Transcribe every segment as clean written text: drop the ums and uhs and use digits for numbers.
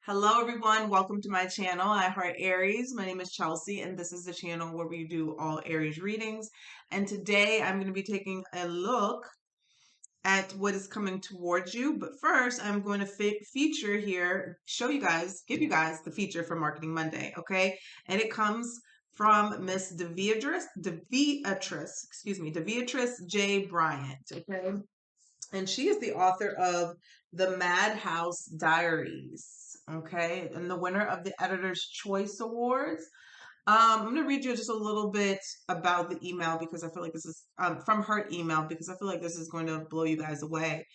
Hello, everyone. Welcome to my channel. I heart Aries. My name is Chelsea, and this is the channel where we do all Aries readings. And today I'm going to be taking a look at what is coming towards you. But first, I'm going to feature here, give you guys the feature for Marketing Monday, okay? And it comes from Miss DeVeatrice J. Bryant, okay? And she is the author of The Madhouse Diaries. Okay, and the winner of the Editor's Choice Awards. I'm going to read you just a little bit about the email because I feel like this is from her email because I feel like this is going to blow you guys away.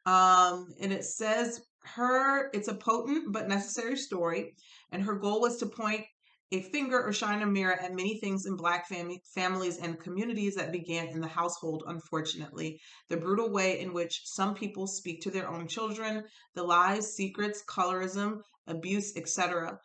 And it says it's a potent but necessary story, and her goal was to point a finger or shine a mirror at many things in Black families and communities that began in the household, unfortunately. The brutal way in which some people speak to their own children, the lies, secrets, colorism, abuse, etc.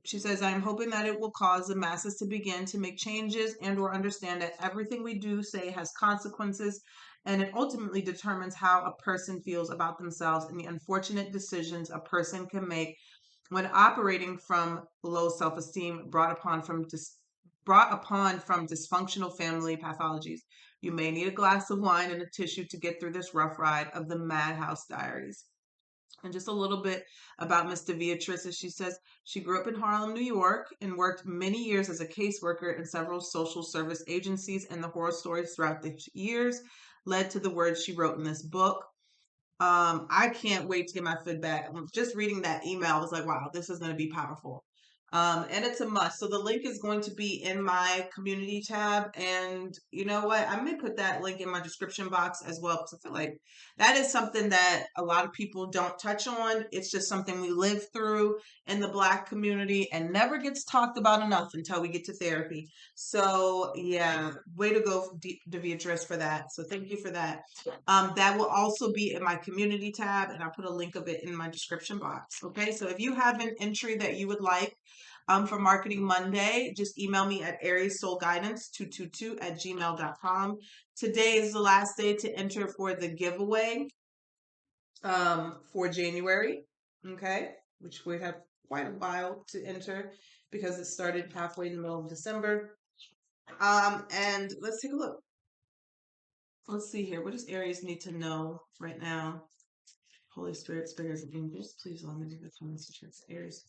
She says, I'm hoping that it will cause the masses to begin to make changes and or understand that everything we do say has consequences, and it ultimately determines how a person feels about themselves and the unfortunate decisions a person can make when operating from low self-esteem brought upon from dysfunctional family pathologies. You may need a glass of wine and a tissue to get through this rough ride of the Madhouse Diaries. And just a little bit about Miss DeVeatrice, as she says, she grew up in Harlem, New York, and worked many years as a caseworker in several social service agencies, and the horror stories throughout the years led to the words she wrote in this book. I can't wait to get my feedback. Just reading that email, I was like, wow, this is going to be powerful. And it's a must. So the link is going to be in my community tab. And you know what? I'm going to put that link in my description box as well, because I feel like that is something that a lot of people don't touch on. It's just something we live through in the Black community and never gets talked about enough until we get to therapy. So yeah, way to go, DeVeatrice, for that. So thank you for that. That will also be in my community tab, and I'll put a link of it in my description box. Okay, so if you have an entry that you would like for Marketing Monday, just email me at ariessoulguidance222@gmail.com. Today is the last day to enter for the giveaway for January, okay, which we have quite a while to enter because it started halfway in the middle of December. And let's take a look. Let's see here. What does Aries need to know right now? Holy Spirit, spirits and angels, please allow me to get from this Aries.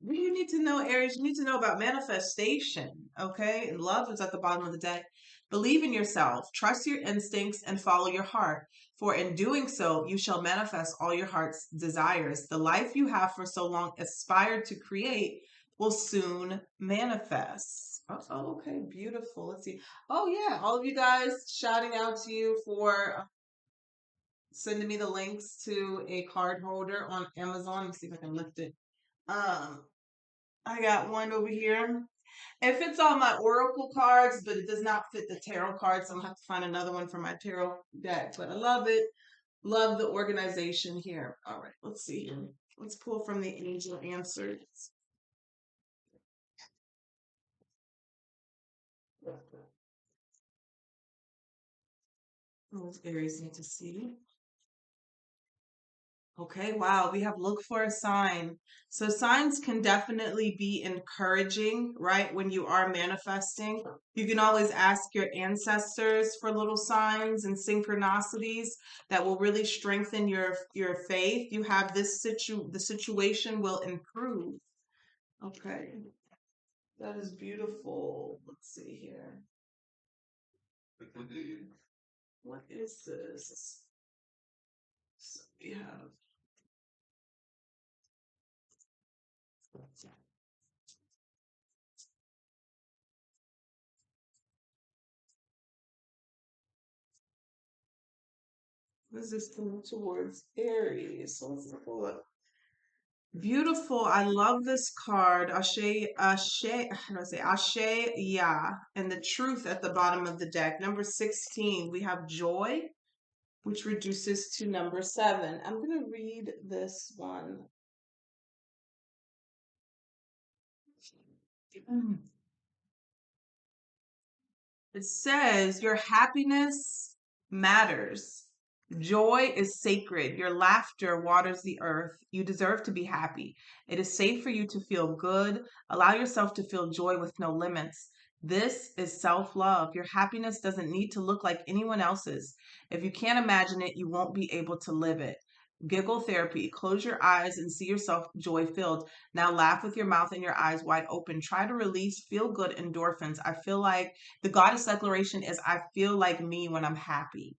What do you need to know, Aries? You need to know about manifestation, okay? And love is at the bottom of the deck. Believe in yourself, trust your instincts, and follow your heart. For in doing so, you shall manifest all your heart's desires. The life you have for so long aspired to create will soon manifest. Oh, okay, beautiful. Let's see. Oh, yeah, all of you guys, shouting out to you for sending me the links to a card holder on Amazon. Let me see if I can lift it. Um, I got one over here. It fits all my oracle cards, but it does not fit the tarot cards. So I'm gonna have to find another one for my tarot deck. But I love it. Love the organization here. All right, let's see here. Let's pull from the angel answers. Those Aries need to see. Okay, wow, we have look for a sign. So signs can definitely be encouraging, right? When you are manifesting, you can always ask your ancestors for little signs and synchronicities that will really strengthen your faith. You have the situation will improve. Okay, that is beautiful. Let's see here. What is this? So we have. What is this coming towards Aries? So let's pull it. Beautiful. I love this card. How do I say? Ashe, yeah. And the truth at the bottom of the deck. Number 16, we have joy, which reduces to number 7. I'm going to read this one. It says, your happiness matters. Joy is sacred. Your laughter waters the earth. You deserve to be happy. It is safe for you to feel good. Allow yourself to feel joy with no limits. This is self love. Your happiness doesn't need to look like anyone else's. If you can't imagine it, you won't be able to live it. Giggle therapy. Close your eyes and see yourself joy filled. Now laugh with your mouth and your eyes wide open. Try to release feel good endorphins. I feel like the goddess declaration is I feel like me when I'm happy.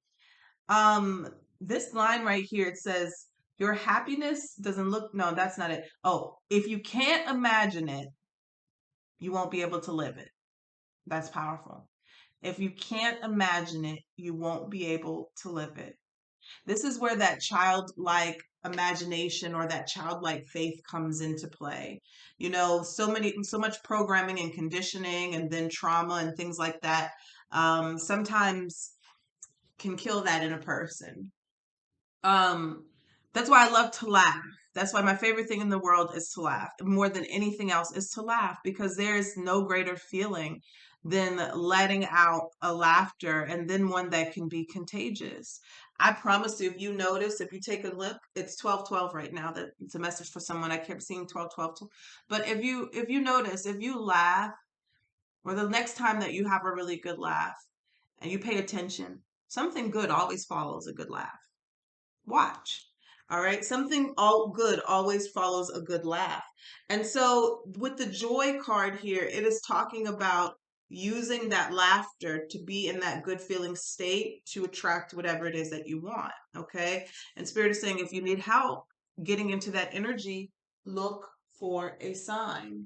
Um, this line right here, it says, your happiness doesn't look, no, that's not it. Oh, if you can't imagine it, you won't be able to live it. That's powerful. If you can't imagine it, you won't be able to live it. This is where that childlike imagination or that childlike faith comes into play. You know, so much programming and conditioning and then trauma and things like that sometimes can kill that in a person. Um, that's why I love to laugh. That's why my favorite thing in the world is to laugh. More than anything else is to laugh because there's no greater feeling than letting out a laughter and then one that can be contagious. I promise you, if you notice, if you take a look, it's 12:12 right now. That it's a message for someone. I kept seeing 12:12. But if you notice, if you laugh, or the next time that you have a really good laugh and you pay attention, something good always follows a good laugh. Watch. All right. Something all good always follows a good laugh. And so with the joy card here, it is talking about using that laughter to be in that good feeling state to attract whatever it is that you want. Okay. And Spirit is saying if you need help getting into that energy, look for a sign.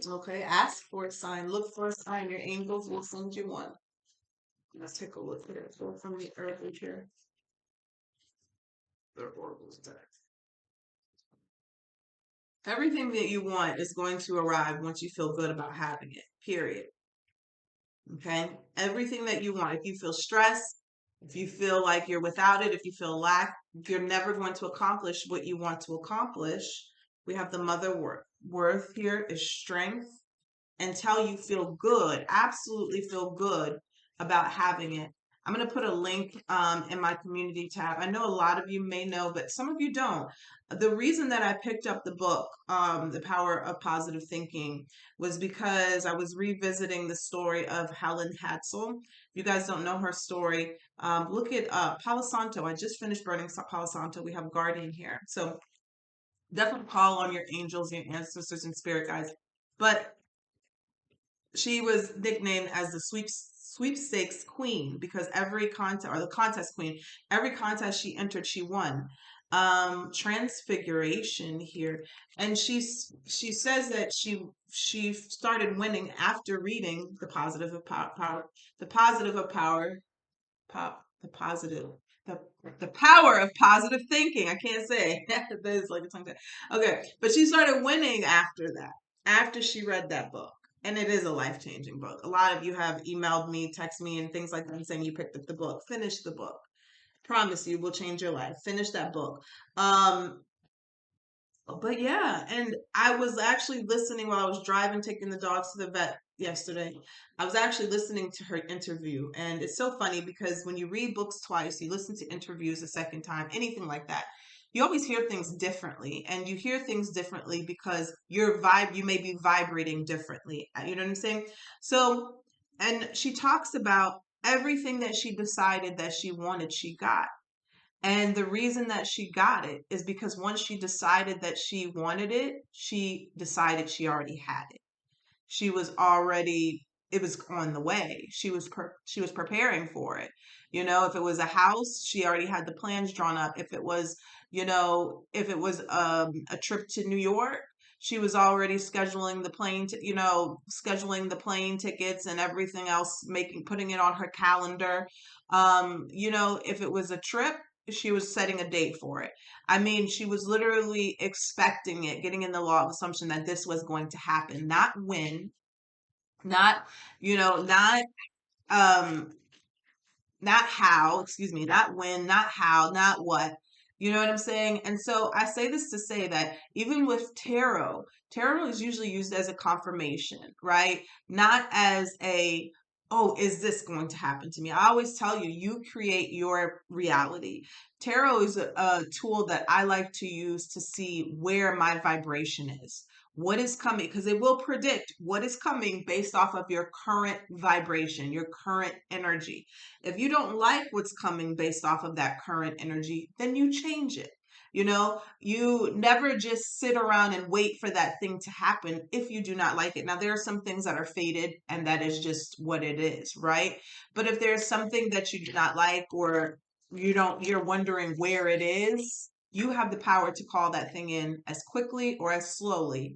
Okay. Ask for a sign. Look for a sign. Your angels will send you one. Let's take a look here. So from the earth here. Their oracles deck. Everything that you want is going to arrive once you feel good about having it, period. Okay? Everything that you want. If you feel stressed, if you feel like you're without it, if you feel lack, if you're never going to accomplish what you want to accomplish, we have the mother worth. Worth here is strength until you feel good, absolutely feel good about having it. I'm going to put a link in my community tab. I know a lot of you may know, but some of you don't. The reason that I picked up the book, The Power of Positive Thinking, was because I was revisiting the story of Helen Hatzel. If you guys don't know her story, look at Palo Santo. I just finished burning Palo Santo. We have Guardian here. So definitely call on your angels, your ancestors, and spirit guides. But she was nicknamed as the sweepstakes queen because every contest, or the contest queen, every contest she entered, she won. Transfiguration here, and she says that she started winning after reading the positive of power, the positive of power, the positive. The, the power of positive thinking. I can't say that is like a tongue tie. Okay, but she started winning after that, after she read that book. And it is a life changing book. A lot of you have emailed me, text me, and things like that saying you picked up the book. Finish the book. Promise you will change your life. Finish that book. But yeah, and I was actually listening while I was driving, taking the dogs to the vet yesterday. I was actually listening to her interview, and it's so funny because when you read books twice, you listen to interviews a second time, anything like that, you always hear things differently, and you hear things differently because you may be vibrating differently. You know what I'm saying? So, and she talks about everything that she decided that she wanted, she got. And the reason that she got it is because once she decided that she wanted it, she decided she already had it. She was already, it was on the way. She was preparing for it. You know, if it was a house, she already had the plans drawn up. If it was, if it was a trip to New York, she was already scheduling the scheduling the plane tickets and everything else, putting it on her calendar. If it was a trip, she was setting a date for it. I mean, she was literally expecting it, getting in the law of assumption that this was going to happen, not when, not, um, not how, excuse me, not when, not how, not what. You know what I'm saying? And so I say this to say that even with tarot is usually used as a confirmation, right? Not as a oh, is this going to happen to me? I always tell you, you create your reality. Tarot is a tool that I like to use to see where my vibration is, what is coming, because it will predict what is coming based off of your current vibration, your current energy. If you don't like what's coming based off of that current energy, then you change it. You never just sit around and wait for that thing to happen if you do not like it. Now, there are some things that are fated and that is just what it is, right? But if there's something that you do not like, or you're wondering where it is, you have the power to call that thing in as quickly or as slowly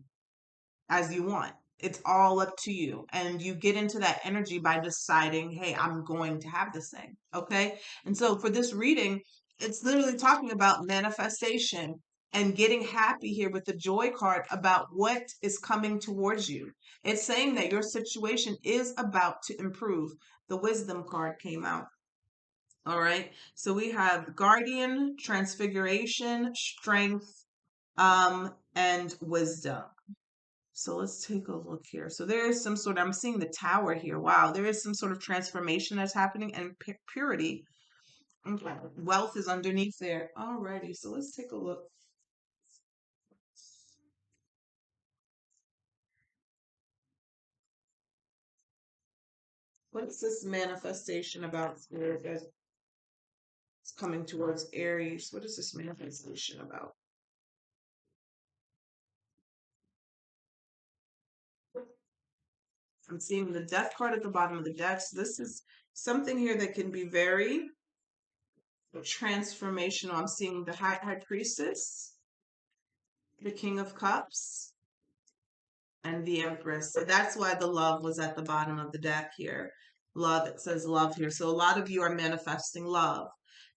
as you want. It's all up to you. And you get into that energy by deciding, hey, I'm going to have this thing. Okay. And so for this reading, it's literally talking about manifestation and getting happy here with the joy card about what is coming towards you. It's saying that your situation is about to improve. The wisdom card came out. All right. So we have guardian, transfiguration, strength, and wisdom. So let's take a look here. So there is some sort of, I'm seeing the tower here. Wow, there is some sort of transformation that's happening, and purity. Okay. Wealth is underneath there. Alrighty, so let's take a look. What is this manifestation about here that's coming towards Aries? What is this manifestation about? I'm seeing the death card at the bottom of the deck. So this is something here that can be very transformational. I'm seeing the high priestess, the king of cups, and the Empress. So that's why the love was at the bottom of the deck here. Love, it says love here. So a lot of you are manifesting love,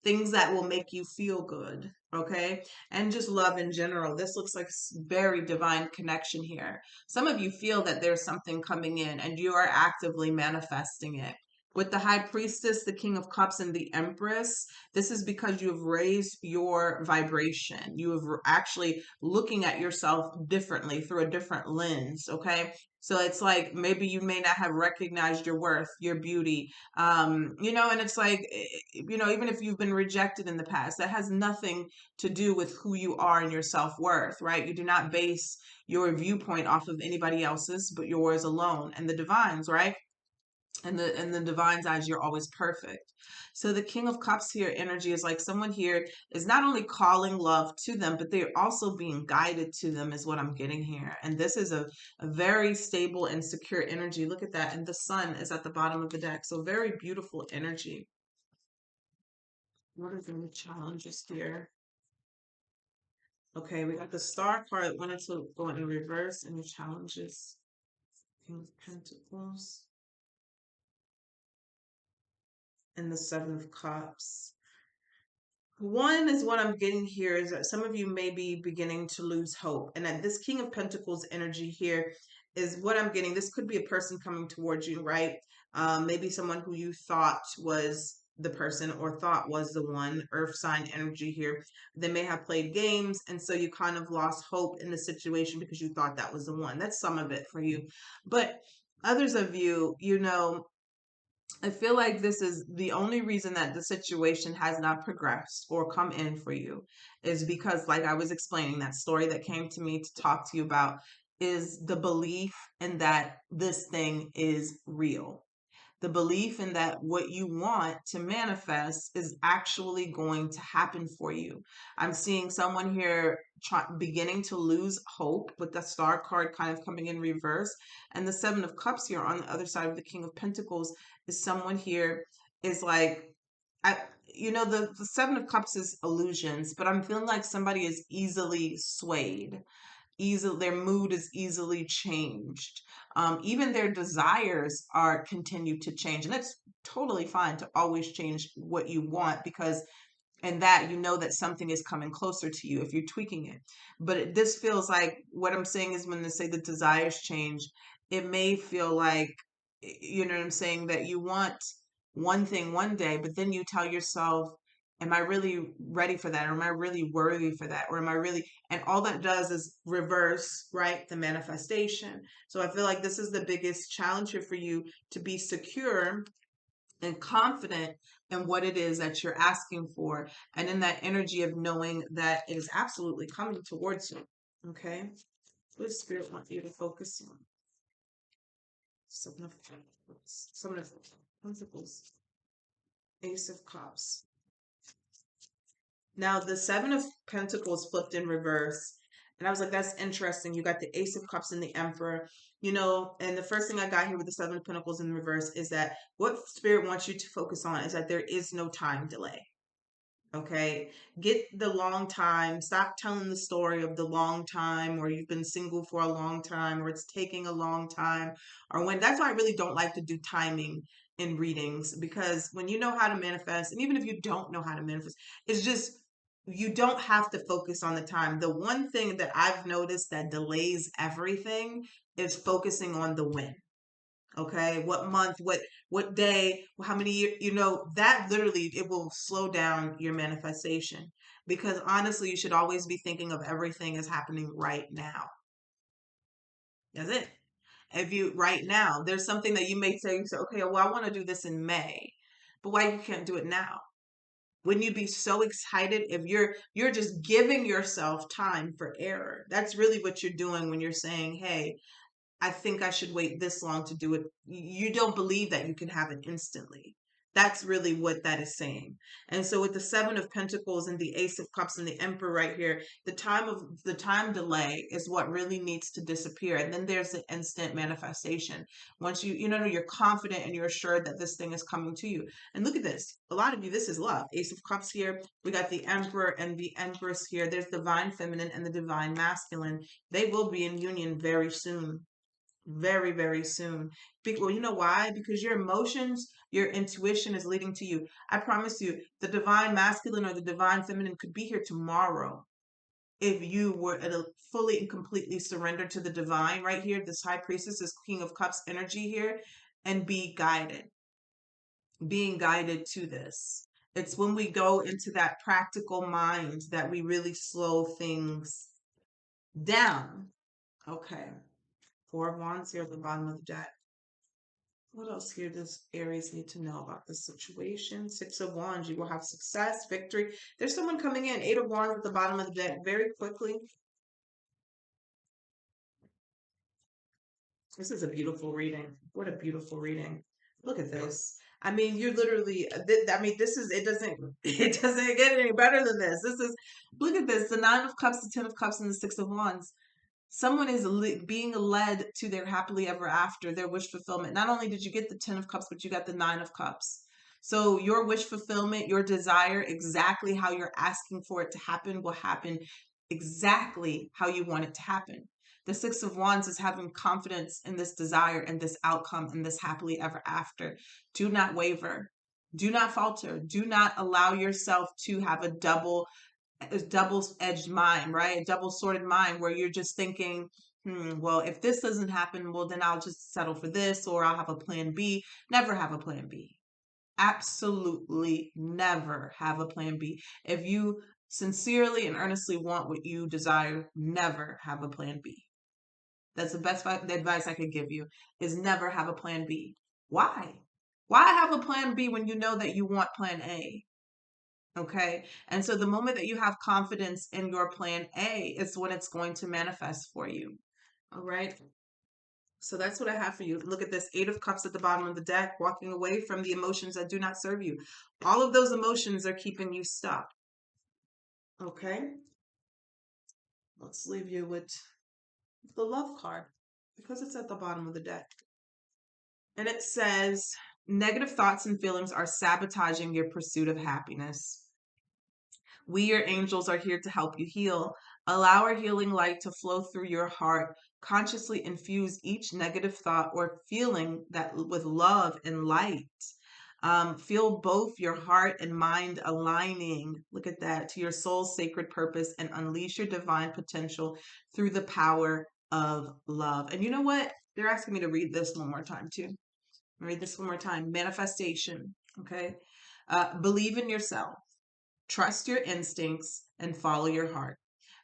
things that will make you feel good, okay? And just love in general. This looks like very divine connection here. Some of you feel that there's something coming in and you are actively manifesting it. With the High Priestess, the King of Cups, and the Empress, this is because you have raised your vibration. You have actually looking at yourself differently through a different lens. Okay. So it's like maybe you may not have recognized your worth, your beauty, and it's like, even if you've been rejected in the past, that has nothing to do with who you are and your self worth, right? You do not base your viewpoint off of anybody else's, but yours alone and the divines, right? And the divine's eyes, you're always perfect. So the King of Cups here energy is like someone here is not only calling love to them, but they're also being guided to them, is what I'm getting here. And this is a very stable and secure energy. Look at that. And the sun is at the bottom of the deck. So very beautiful energy. What are the challenges here? Okay, we got the star card wanted to go in reverse, and the challenges. King of Pentacles and the Seven of Cups. One is what I'm getting here is that some of you may be beginning to lose hope. And that this King of Pentacles energy here is what I'm getting. This could be a person coming towards you, right? Maybe someone who you thought was the person or thought was the one, earth sign energy here. They may have played games. And so you kind of lost hope in the situation because you thought that was the one. That's some of it for you. But others of you, I feel like this is the only reason that the situation has not progressed or come in for you is because, like I was explaining, that story that came to me to talk to you about is the belief in that this thing is real, the belief in that what you want to manifest is actually going to happen for you. I'm seeing someone here beginning to lose hope with the star card kind of coming in reverse. And the Seven of Cups here on the other side of the King of Pentacles is someone here is like, the Seven of Cups is illusions, but I'm feeling like somebody is easily swayed, their mood is easily changed. Even their desires are continue to change, and it's totally fine to always change what you want, because and that that something is coming closer to you if you're tweaking it. But this feels like, what I'm saying is, when they say the desires change, it may feel like, you know what I'm saying, that you want one thing one day, but then you tell yourself, Am I really ready for that? Or am I really worthy for that? Or am I really, and all that does is reverse, right, the manifestation. So I feel like this is the biggest challenge here for you, to be secure and confident in what it is that you're asking for, and in that energy of knowing that it is absolutely coming towards you. Okay? What does Spirit want you to focus on? Seven of Pentacles. Seven of Pentacles. Ace of Cups. Now, the Seven of Pentacles flipped in reverse. And I was like, that's interesting. You got the Ace of Cups and the Emperor. You know, and the first thing I got here with the Seven of Pentacles in reverse is that what Spirit wants you to focus on is that there is no time delay. Okay, get the long time. Stop telling the story of the long time, or you've been single for a long time, or it's taking a long time, or when. That's why I really don't like to do timing in readings, because when you know how to manifest, and even if you don't know how to manifest, it's just, you don't have to focus on the time. The one thing that I've noticed that delays everything is focusing on the win. Okay, what month, what day, how many years, you know, that literally, it will slow down your manifestation, because honestly, you should always be thinking of everything as happening right now. That's it. If you, right now, there's something that you may say, you say, okay, well, I want to do this in May, but why you can't do it now? Wouldn't you be so excited if you're just giving yourself time for error? That's really what you're doing when you're saying, hey, I think I should wait this long to do it. You don't believe that you can have it instantly. That's really what that is saying. And so with the Seven of Pentacles and the Ace of Cups and the Emperor right here, the time delay is what really needs to disappear. And then there's the instant manifestation. Once you know, you're confident and you're assured that this thing is coming to you. And look at this. A lot of you, this is love. Ace of Cups here. We got the Emperor and the Empress here. There's divine feminine and the divine masculine. They will be in union very soon, very, very soon. Well, you know why? Because your emotions, your intuition is leading to you. I promise you, the divine masculine or the divine feminine could be here tomorrow if you were at a fully and completely surrendered to the divine right here. This high priestess, this King of Cups energy here, and be guided, being guided to this. It's when we go into that practical mind that we really slow things down. Okay. Four of Wands here at the bottom of the deck. What else here does Aries need to know about this situation? Six of Wands, you will have success, victory. There's someone coming in. Eight of Wands at the bottom of the deck. Very quickly. This is a beautiful reading. What a beautiful reading. Look at this. I mean, you're literally, I mean, this is, it doesn't, it doesn't get any better than this. This is, look at this. The Nine of Cups, the Ten of Cups, and the Six of Wands. Someone is being led to their happily ever after, their wish fulfillment. Not only did you get the Ten of Cups, but you got the Nine of Cups. So your wish fulfillment, your desire, exactly how you're asking for it to happen, will happen exactly how you want it to happen. The Six of Wands is having confidence in this desire and this outcome and this happily ever after. Do not waver. Do not falter. Do not allow yourself to have a double-edged mind, right? A double-sworded mind where you're just thinking, well, if this doesn't happen, well, then I'll just settle for this, or I'll have a plan B. Never have a plan B. Absolutely never have a plan B. If you sincerely and earnestly want what you desire, never have a plan B. That's the best advice I could give you, is never have a plan B. Why? Why have a plan B when you know that you want plan A? Okay. And so the moment that you have confidence in your plan A is when it's going to manifest for you. All right. So that's what I have for you. Look at this Eight of Cups at the bottom of the deck, walking away from the emotions that do not serve you. All of those emotions are keeping you stuck. Okay. Let's leave you with the Love card, because it's at the bottom of the deck. And it says, negative thoughts and feelings are sabotaging your pursuit of happiness. We, your angels, are here to help you heal. Allow our healing light to flow through your heart. Consciously infuse each negative thought or feeling that with love and light. Feel both your heart and mind aligning. Look at that, to your soul's sacred purpose, and unleash your divine potential through the power of love. And you know what? They're asking me to read this one more time too. Read this one more time. Manifestation. Okay. Believe in yourself. Trust your instincts and follow your heart.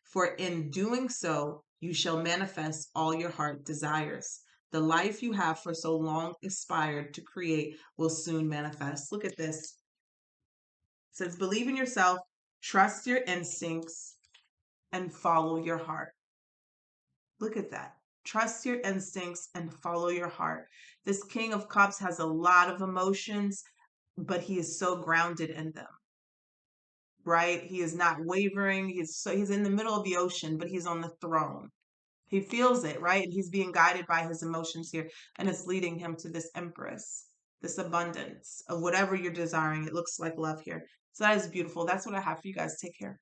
For in doing so, you shall manifest all your heart desires. The life you have for so long aspired to create will soon manifest. Look at this. It says, believe in yourself, trust your instincts, and follow your heart. Look at that. Trust your instincts and follow your heart. This King of Cups has a lot of emotions, but he is so grounded in them, right? He is not wavering. He's in the middle of the ocean, but he's on the throne. He feels it, right? And he's being guided by his emotions here, and it's leading him to this empress, this abundance of whatever you're desiring. It looks like love here. So that is beautiful. That's what I have for you guys. Take care.